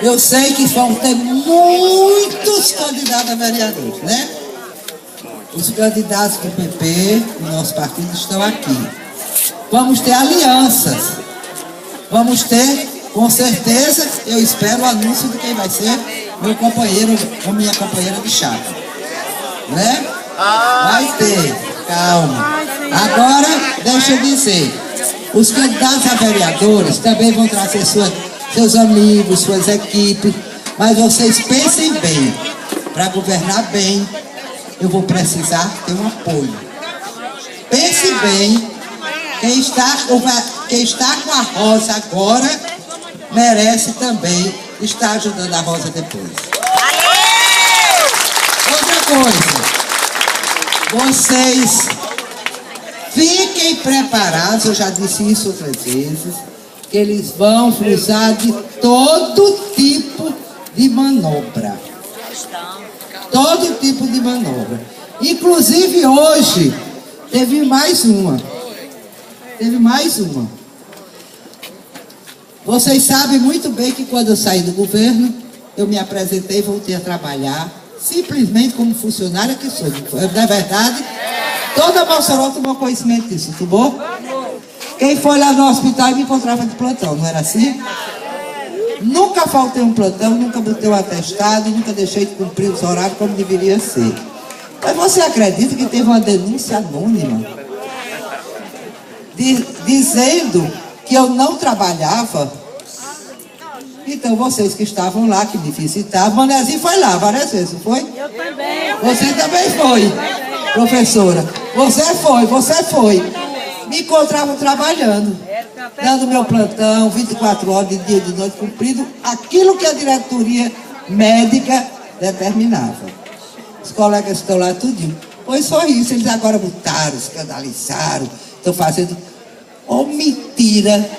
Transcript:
Eu sei que vão ter muitos candidatos a vereadores, né? Os candidatos do PP, do nosso partido, estão aqui. Vamos ter alianças. Vamos ter, com certeza, eu espero o anúncio de quem vai ser meu companheiro ou minha companheira de chapa. Né? Vai ter, calma. Agora, deixa eu dizer, os candidatos a vereadores também vão trazer seus amigos, suas equipes, mas vocês pensem bem, para governar bem, eu vou precisar ter um apoio. Pense bem, quem está com a Rosa agora, merece também estar ajudando a Rosa depois. Outra coisa, vocês fiquem preparados, eu já disse isso outras vezes, que eles vão usar de todo tipo de manobra. Todo tipo de manobra. Inclusive hoje, teve mais uma. Vocês sabem muito bem que quando eu saí do governo, eu me apresentei e voltei a trabalhar, simplesmente como funcionária que sou. Na verdade, toda Mossoró tomou conhecimento disso, tudo bom? Quem foi lá no hospital me encontrava de plantão, não era assim? Nunca faltei um plantão, nunca botei um atestado, nunca deixei de cumprir os horários como deveria ser. Mas você acredita que teve uma denúncia anônima dizendo que eu não trabalhava? Então vocês que estavam lá, que me visitavam, Manezinho foi lá várias vezes, não foi? Eu também. Você também foi, professora. Você foi. Me encontravam trabalhando, dando meu plantão, 24 horas de dia e de noite, cumprindo aquilo que a diretoria médica determinava. Os colegas estão lá tudinho. Pois foi isso, eles agora botaram, escandalizaram, estão fazendo... Oh, mentira!